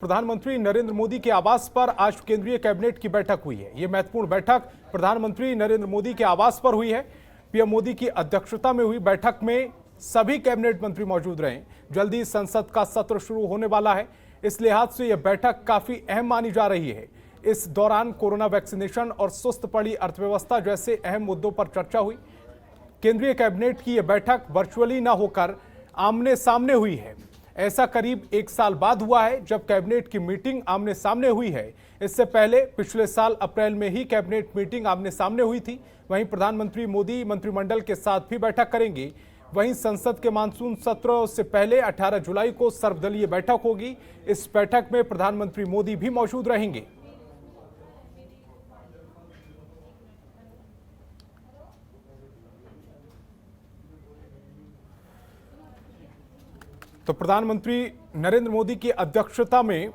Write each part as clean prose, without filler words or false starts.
प्रधानमंत्री नरेंद्र मोदी के आवास पर आज केंद्रीय कैबिनेट की बैठक हुई है। यह महत्वपूर्ण बैठक प्रधानमंत्री नरेंद्र मोदी के आवास पर हुई है। पीएम मोदी की अध्यक्षता में हुई बैठक में सभी कैबिनेट मंत्री मौजूद रहे। जल्दी संसद का सत्र शुरू होने वाला है, इस लिहाज से यह बैठक काफी अहम मानी जा रही है। इस दौरान कोरोना वैक्सीनेशन और सुस्त पड़ी अर्थव्यवस्था जैसे अहम मुद्दों पर चर्चा हुई। केंद्रीय कैबिनेट की यह बैठक वर्चुअली न होकर आमने सामने हुई है। ऐसा करीब एक साल बाद हुआ है जब कैबिनेट की मीटिंग आमने सामने हुई है। इससे पहले पिछले साल अप्रैल में ही कैबिनेट मीटिंग आमने सामने हुई थी। वहीं प्रधानमंत्री मोदी मंत्रिमंडल के साथ भी बैठक करेंगे। वहीं संसद के मानसून सत्र से पहले 18 जुलाई को सर्वदलीय बैठक होगी। इस बैठक में प्रधानमंत्री मोदी भी मौजूद रहेंगे। तो प्रधानमंत्री नरेंद्र मोदी की अध्यक्षता में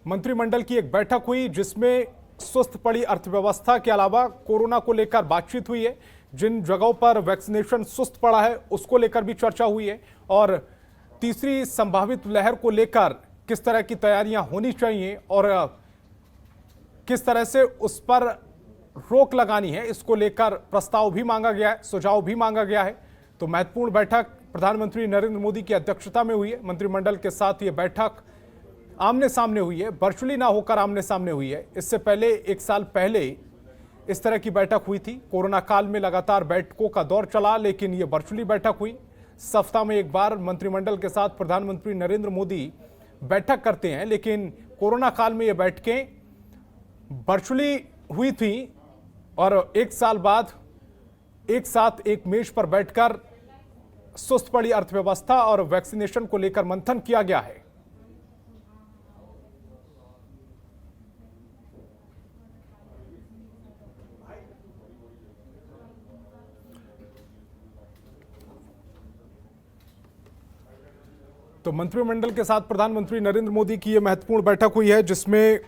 मंत्रिमंडल की एक बैठक हुई जिसमें सुस्त पड़ी अर्थव्यवस्था के अलावा कोरोना को लेकर बातचीत हुई है। जिन जगहों पर वैक्सीनेशन सुस्त पड़ा है उसको लेकर भी चर्चा हुई है और तीसरी संभावित लहर को लेकर किस तरह की तैयारियां होनी चाहिए और किस तरह से उस पर रोक लगानी है, इसको लेकर प्रस्ताव भी मांगा गया है, सुझाव भी मांगा गया है। तो महत्वपूर्ण बैठक प्रधानमंत्री नरेंद्र मोदी की अध्यक्षता में हुई है। मंत्रिमंडल के साथ ये बैठक आमने सामने हुई है, वर्चुअली ना होकर आमने सामने हुई है। इससे पहले एक साल पहले इस तरह की बैठक हुई थी। कोरोना काल में लगातार बैठकों का दौर चला, लेकिन ये वर्चुअली बैठक हुई। सप्ताह में एक बार मंत्रिमंडल के साथ प्रधानमंत्री नरेंद्र मोदी बैठक करते हैं, लेकिन कोरोना काल में ये बैठकें वर्चुअली हुई थी और एक साल बाद एक साथ एक मेज पर बैठकर सुस्त पड़ी अर्थव्यवस्था और वैक्सीनेशन को लेकर मंथन किया गया है। तो मंत्रिमंडल के साथ प्रधानमंत्री नरेंद्र मोदी की यह महत्वपूर्ण बैठक हुई है जिसमें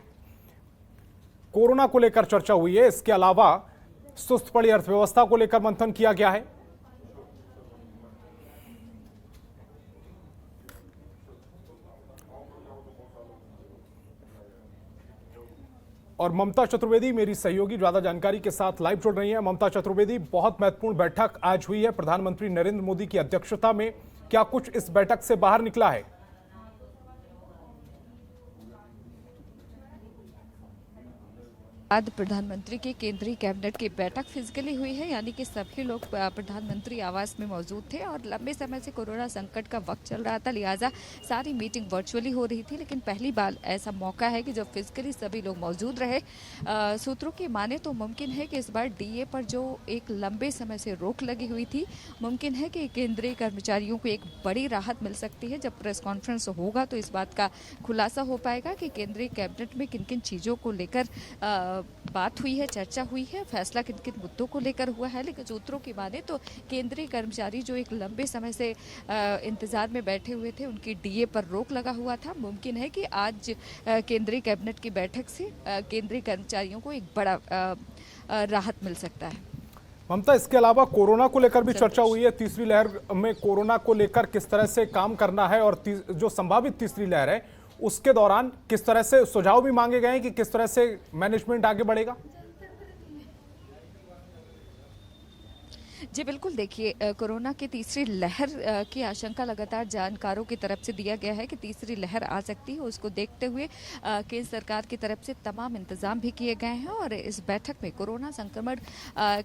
कोरोना को लेकर चर्चा हुई है। इसके अलावा सुस्त पड़ी अर्थव्यवस्था को लेकर मंथन किया गया है। और ममता चतुर्वेदी मेरी सहयोगी ज्यादा जानकारी के साथ लाइव जुड़ रही हैं। ममता चतुर्वेदी, बहुत महत्वपूर्ण बैठक आज हुई है प्रधानमंत्री नरेंद्र मोदी की अध्यक्षता में। क्या कुछ इस बैठक से बाहर निकला है? बाद प्रधानमंत्री की केंद्रीय कैबिनेट की बैठक फिजिकली हुई है, यानी कि सभी लोग प्रधानमंत्री आवास में मौजूद थे और लंबे समय से कोरोना संकट का वक्त चल रहा था, लिहाजा सारी मीटिंग वर्चुअली हो रही थी। लेकिन पहली बार ऐसा मौका है कि जब फिजिकली सभी लोग मौजूद रहे। सूत्रों की माने तो मुमकिन है कि इस बार डीए पर जो एक लंबे समय से रोक लगी हुई थी, मुमकिन है कि केंद्रीय कर्मचारियों को एक बड़ी राहत मिल सकती है। जब प्रेस कॉन्फ्रेंस होगा तो इस बात का खुलासा हो पाएगा कि केंद्रीय कैबिनेट में किन किन चीज़ों को लेकर बात हुई है, चर्चा हुई है, फैसला किन किन मुद्दों को लेकर हुआ है। लेकिन सूत्रों की माने तो केंद्रीय कर्मचारी जो एक लंबे समय से इंतजार में बैठे हुए थे, उनकी डीए पर रोक लगा हुआ था। मुमकिन है कि आज केंद्रीय कैबिनेट की बैठक से केंद्रीय कर्मचारियों को एक बड़ा राहत मिल सकता है। ममता, इसके अलावा कोरोना को लेकर भी चर्चा हुई है। तीसरी लहर में कोरोना को लेकर किस तरह से काम करना है और जो संभावित तीसरी लहर है उसके दौरान किस तरह से सुझाव भी मांगे गए हैं कि किस तरह से मैनेजमेंट आगे बढ़ेगा? जी बिल्कुल, देखिए कोरोना की तीसरी लहर की आशंका लगातार जानकारों की तरफ से दिया गया है कि तीसरी लहर आ सकती है। उसको देखते हुए केंद्र सरकार की तरफ से तमाम इंतजाम भी किए गए हैं और इस बैठक में कोरोना संक्रमण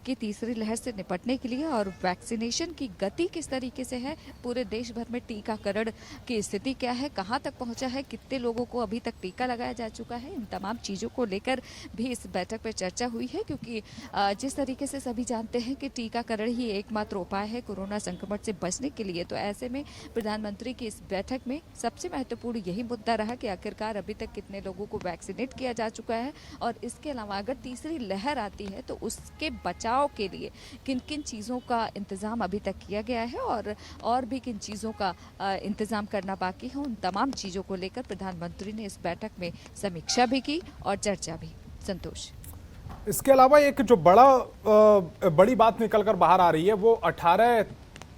की तीसरी लहर से निपटने के लिए और वैक्सीनेशन की गति किस तरीके से है, पूरे देश भर में टीकाकरण की स्थिति क्या है, कहाँ तक पहुँचा है, कितने लोगों को अभी तक टीका लगाया जा चुका है, इन तमाम चीज़ों को लेकर भी इस बैठक पर चर्चा हुई है। क्योंकि जिस तरीके से सभी जानते हैं कि टीकाकरण ही एकमात्र उपाय है कोरोना संक्रमण से बचने के लिए, तो ऐसे में प्रधानमंत्री की इस बैठक में सबसे महत्वपूर्ण यही मुद्दा रहा कि आखिरकार अभी तक कितने लोगों को वैक्सीनेट किया जा चुका है और इसके अलावा अगर तीसरी लहर आती है तो उसके बचाव के लिए किन किन चीज़ों का इंतज़ाम अभी तक किया गया है और भी किन चीज़ों का इंतज़ाम करना बाकी है। उन तमाम चीज़ों को लेकर प्रधानमंत्री ने इस बैठक में समीक्षा भी की और चर्चा भी। संतोष, इसके अलावा एक जो बड़ी बात निकलकर बाहर आ रही है वो 18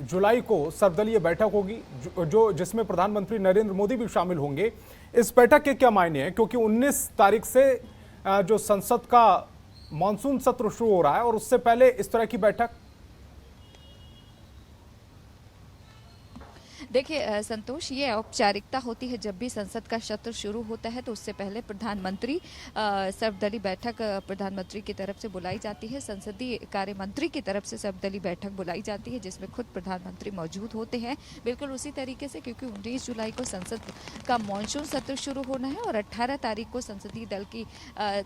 जुलाई को सर्वदलीय बैठक होगी जो जिसमें प्रधानमंत्री नरेंद्र मोदी भी शामिल होंगे। इस बैठक के क्या मायने हैं, क्योंकि 19 तारीख से जो संसद का मॉनसून सत्र शुरू हो रहा है और उससे पहले इस तरह की बैठक? देखिए संतोष, ये औपचारिकता होती है जब भी संसद का सत्र शुरू होता है, तो उससे पहले प्रधानमंत्री सर्वदलीय बैठक प्रधानमंत्री की तरफ से बुलाई जाती है, संसदीय कार्य मंत्री की तरफ से सर्वदलीय बैठक बुलाई जाती है, जिसमें खुद प्रधानमंत्री मौजूद होते हैं। बिल्कुल उसी तरीके से, क्योंकि 19 जुलाई को संसद का मॉनसून सत्र शुरू होना है और 18 तारीख को संसदीय दल की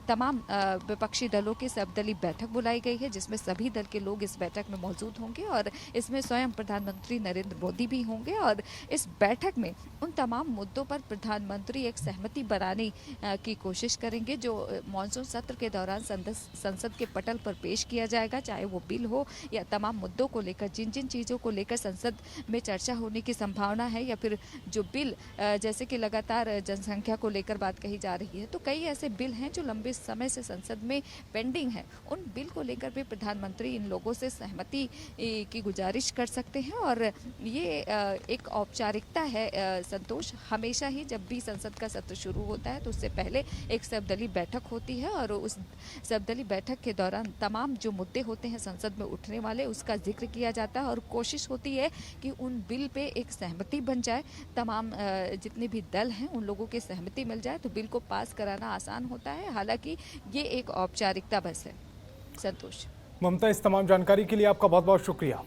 तमाम विपक्षी दलों की सर्वदलीय बैठक बुलाई गई है, जिसमें सभी दल के लोग इस बैठक में मौजूद होंगे और इसमें स्वयं प्रधानमंत्री नरेंद्र मोदी भी होंगे। और इस बैठक में उन तमाम मुद्दों पर प्रधानमंत्री एक सहमति बनाने की कोशिश करेंगे, जो मॉनसून सत्र के दौरान संसद के पटल पर पेश किया जाएगा, चाहे वो बिल हो या तमाम मुद्दों को लेकर, जिन जिन चीज़ों को लेकर संसद में चर्चा होने की संभावना है, या फिर जो बिल जैसे कि लगातार जनसंख्या को लेकर बात कही जा रही है, तो कई ऐसे बिल हैं जो लंबे समय से संसद में पेंडिंग है। उन बिल को लेकर भी प्रधानमंत्री इन लोगों से सहमति की गुजारिश कर सकते हैं। और ये एक औपचारिकता है संतोष। हमेशा ही जब भी संसद का सत्र शुरू होता है तो उससे पहले एक सर्वदलीय बैठक होती है और उस सर्वदलीय बैठक के दौरान तमाम जो मुद्दे होते हैं संसद में उठने वाले, उसका जिक्र किया जाता है और कोशिश होती है कि उन बिल पे एक सहमति बन जाए, तमाम जितने भी दल हैं उन लोगों की सहमति मिल जाए तो बिल को पास कराना आसान होता है। हालांकि ये एक औपचारिकता बस है। संतोष। ममता, इस तमाम जानकारी के लिए आपका बहुत बहुत शुक्रिया।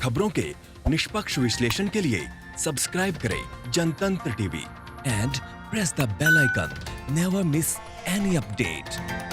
खबरों के निष्पक्ष विश्लेषण के लिए सब्सक्राइब करें Jantantra TV and press the bell icon. Never miss any update.